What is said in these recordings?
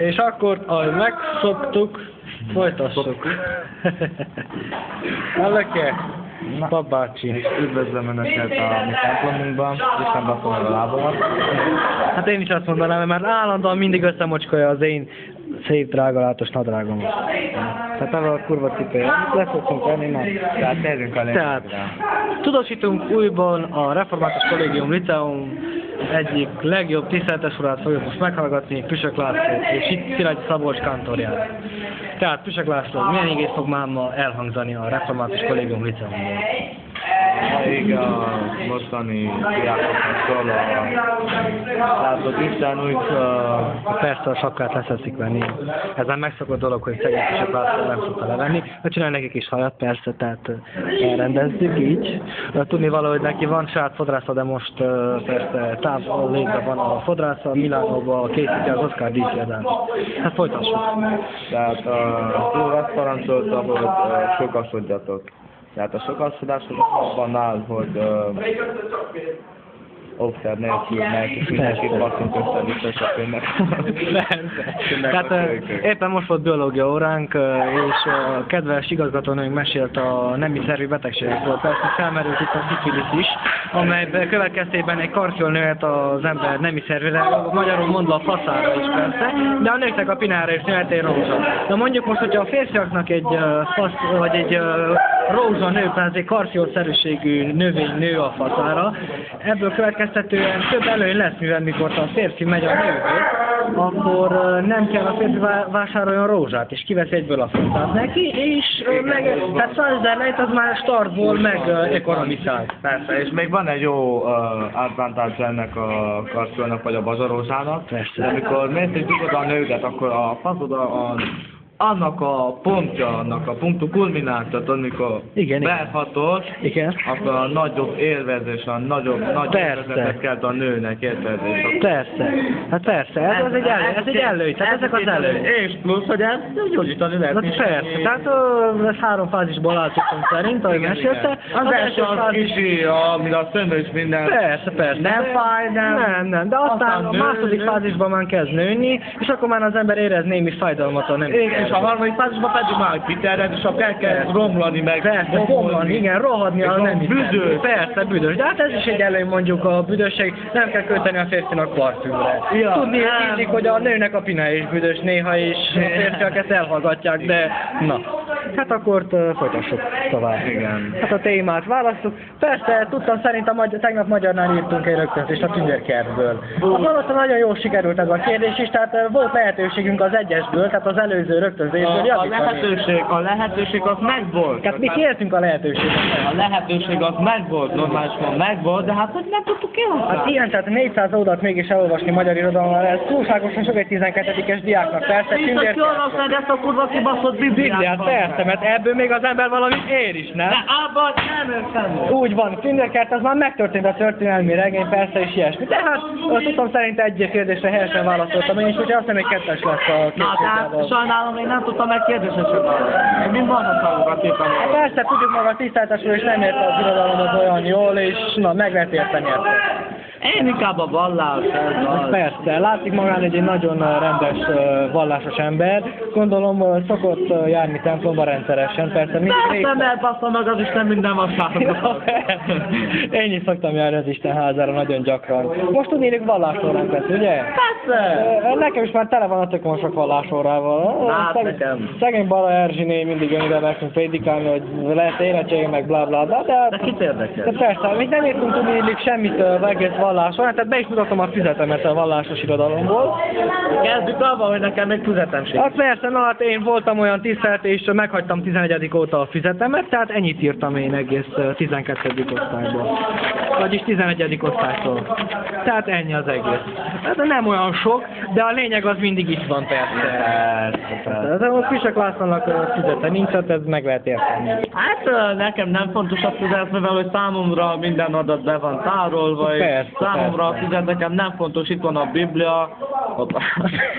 És akkor, ahogy megszoktuk, folytassuk. Hallok-e? Papbácsi. És üdvözlöm Önöket a mi templomunkban, Isten baszom a lábamat. Hát én is azt mondanám, mert állandóan mindig összemocskolja az én szép, drága, látos nadrágomat. Tehát ebben a kurva cipője. Le szoktunk tenni, na. Tehát térjünk a lényegre. Tehát, tudósítunk újból a Református Kollégium Liceum egyik legjobb tiszteletes urát fogjuk most meghallgatni, Püsök Lászlót és itt Szilágyi Szabolcs kántorját. Tehát Püsök László, milyen igét fog már ma elhangzani a Református Kollégium Liceumból? Még a mostani diákoknak szól tehát az Isten úgy... Persze a sapkát leszeszik venni. Ez nem megszokott dolog, hogy szegény Püsök László nem szokta levenni. Csinálj nekik is hajat, persze, tehát elrendezzük így. Tudni valahogy neki van saját fodrásza, de most persze távol létre van a fodrásza, Milánóban készíti az Oscar díszkiadást. Hát folytassuk. Tehát túl azt parancsolta, hogy sokasodjatok. Tehát a sokasodás az abban áll, hogy óvszer nélkül és mindenkit basszunk össze-vissza, és a fénynek. Tehát éppen most volt biológia óránk, és a kedves igazgatónőnk mesélt a nemi szervi betegségekről. Persze felmerült itt a szifilisz is, amely következtében egy karfiol nőhet az ember nemi szervére, magyarul mondva a faszára is persze, de a nőknek a pinára is nőhet egy rózsa. Na mondjuk most, hogyha a férfiaknak egy fasz, vagy egy rózsa nő, tehát egy karfiolszerűségű növény nő a faszára, ebből következtetően több előny lesz, mivel mikor a férfi megy a nőhöz, akkor nem kell a férfi vásároljon rózsát, és kiveszi egyből a faszát neki, és tehát 100 000 lejt az már startból meg ekonomizál. Persze, és még van egy jó advantage ennek a karfiolnak, vagy a bazarózsának. Persze. Amikor mész és dugod a nődet, akkor a faszod annak a pontja, annak a punktu kulminációt, amikor behatod, akkor a nagyobb élvezés, a nagyobb élvezetet kelt a nőnek, érted? Persze, hát persze, ez egy előny, tehát ezek az előny. És plusz, hogy ez gyógyítani lehet. Hát persze, tehát ez 3 fázisból áll cikkunk szerint, ahogy mesélte. Az első az kicsi, amire a szöndös minden. Persze. Nem fáj, nem. De aztán a második fázisban már kezd nőni, és akkor már az ember érez némi fájdalmat a nem. És a harmadik fázisban pedig már kiterjed, és akkor kell romlani meg. Persze, bomlani, igen, rohadni a nem büdös. Persze, büdös. De hát ez is egy előny, mondjuk a büdösség, nem kell költeni a férfinak parfümre. Ja, tudni illik, hogy a nőnek a pina is büdös néha, és a férfiak ezt elhallgatják, de na. Hát akkor folytassuk tovább. Igen. Hát a témát választjuk. Persze, tudtam szerint tegnap magyarnál írtunk egy rögtönzést a Tündérkertből. Az alatt nagyon jól sikerült ez a kérdés is, tehát volt lehetőségünk az egyesből, tehát az előző rögtönzésből javítani. A lehetőség az megvolt. Tehát mi kértünk a lehetőséget. A lehetőség az megvolt, normálisan megvolt, de hát hogy nem tudtuk kihasználni. Hát ilyen, tehát 400 oldalt mégis elolvasni magyar irodalommal, ez túlságosan sok egy 12-es diáknak, persze. És hogy kiolvasnád ezt a kurva kibaszott Bibliát? Persze, mert ebből még az ember valamit ér is, nem? De abban nem értem. Úgy van, Tündérkert az már megtörtént a történelmi regény, persze és ilyesmi. De hát tudtam szerint egy kérdésre helyesen válaszoltam én is, úgyhogy azt hiszem, hogy 2-es lesz a kérdésében. Sajnálom, én nem tudtam meg kérdésre sem válaszolni. Mind vannak magukat éppen. Hát persze, tudjuk maga tiszteltesről, és nem érte az irodalomot olyan jól, és na, meg lehet érteni ezt. Én inkább a vallás, ez az. Persze, látszik magán, hogy egy nagyon rendes vallásos ember. Gondolom szokott járni templomba rendszeresen, persze. Persze, mert bassza meg az Isten minden vasárnapot. Én is szoktam járni az Isten házára nagyon gyakran. Most tudnék vallásóránk lesz, ugye? Persze! Nekem is már tele van a tököm sok vallásórával. Hát nekem. Szegény Bala Erzsiné mindig jön ide nekünk prédikálni, hogy lehet érettségem meg bla bla bla. De kit érdekel? De persze, még nem értünk tudni semmit az egész valláson, tehát be is mutatom a füzetemet a vallásos irodalomból. Kezdjük avval, hogy nekem még füzetem sincs. Hát persze, na hát én voltam olyan tisztelt, és meghagytam 11. óta a füzetemet, tehát ennyit írtam én egész 12. osztályból. Vagyis 11. osztálytól. Tehát ennyi az egész. Ez nem olyan sok, de a lényeg az mindig itt van persze. Persze. De a Püsök Lászlónak füzete nincs, hát ez meg lehet érteni. Hát nekem nem fontos a füzet, mivel hogy számomra minden adat be van tárolva. Persze. Számomra a füzet nekem nem fontos, itt van a Biblia.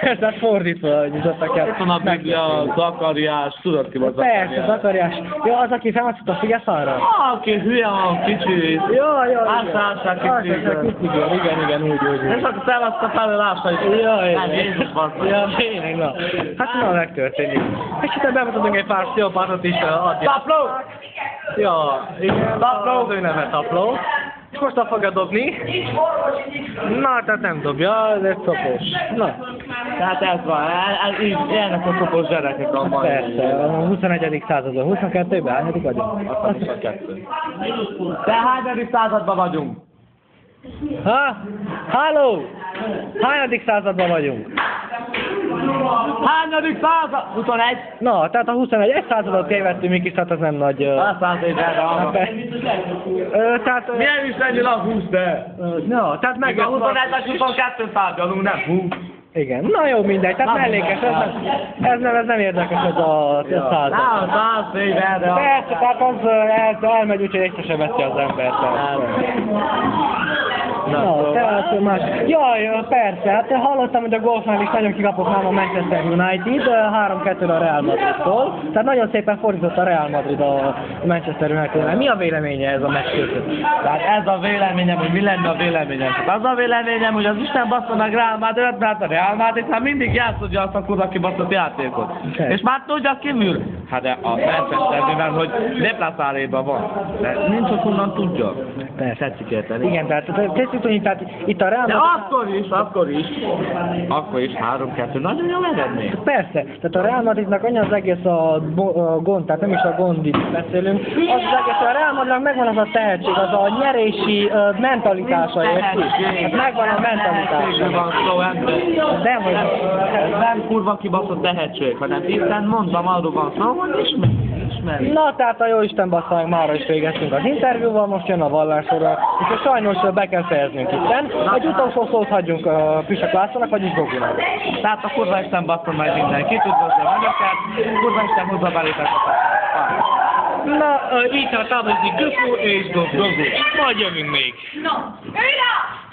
Ez fordítva nyitottak el. Itt van a Biblia, Zakariás, tudod ki volt Zakariás? Persze, Zakariás. Ja, az, aki felmászott a Figeszarra? Aki hülye van, kicsi. Ássá kicsi. Igen, úgy. És akkor felvaszta felül ássá is. Jézus van. Ja, tényleg, na. Hát na, megtörténik. És itt bemutatunk egy pár pszichopátot is adni. Tapló! Ja, igen, Tapló, ő neve Tapló. És most el fogja dobni. Na, tehát nem dobja, ez egy szopos. Na. Tehát ez van, így ilyenek a szopos gyerekek a mai. Persze, a 21. században, 22-ben, hányadik vagyunk? 22. De hányadik században vagyunk? Ha? Halló! Hányadik században vagyunk? Hányadik század? 21? Na, tehát a 21. Egy századot tévedtünk, mégis, tehát az nem nagy... 100 évvel arra. Tehát... Milyen is lennél a 20, de? Na, tehát meg... A 21-es 22 tárgyalunk, nem 20. Igen, na jó, mindegy, tehát mellékes, ez nem érdekes ez a század. Na, 100 évvel, de... Persze, tehát az elmegy, úgyhogy egyszer sem veszi az embert. Na, tehát más... Jaj, persze, hát hallottam, hogy a golfnál is nagyon kikapott már a Manchester United, 3-2-re a Real Madridtól. Tehát nagyon szépen fordított a Real Madrid a Manchester United-nál. Mi a véleménye ez a meccs között? Tehát ez a véleményem, hogy mi lenne a véleményem. Az a véleményem, hogy az Isten bassza meg Real Madrid, mert a Real Madrid már mindig játszodja azt a kurva kibaszott játékot. És már tudja kiműr. Hát de a Manchester, mivel hogy Deplászáréban van. De nincs ott onnan tudja. Persze. Tetszik érteni. Igen, tehát itt a Real Madrid... De akkor is 3-2, nagyon jó eredmény. Persze, tehát a Real Madridnak annyi az egész a gond, tehát nem is a gondit beszélünk, az egész a Real Madridnak megvan az a tehetség, az a nyerési mentalitása, érti? Hát megvan a mentalitása. Van szó, ember. De hogy... Ez nem kurva kibaszott tehetség, hanem hiszen mondom, arról van szó, hogy ismeri. Na, tehát a jóisten bassza meg, mára is végeztünk az interjúval, most jön a vallássorra, és sajnos be kell fejeznünk itten. Egy utolsó szót hagyjunk a Püsök Lászlónak, vagyis Goginak. Tehát a kurva isten basszon meg mindenkit, üdvözlöm önöket, kurva isten hozza belépet a Na, így távozik Gökó és Gogo. Majd jövünk még. No, hurry up!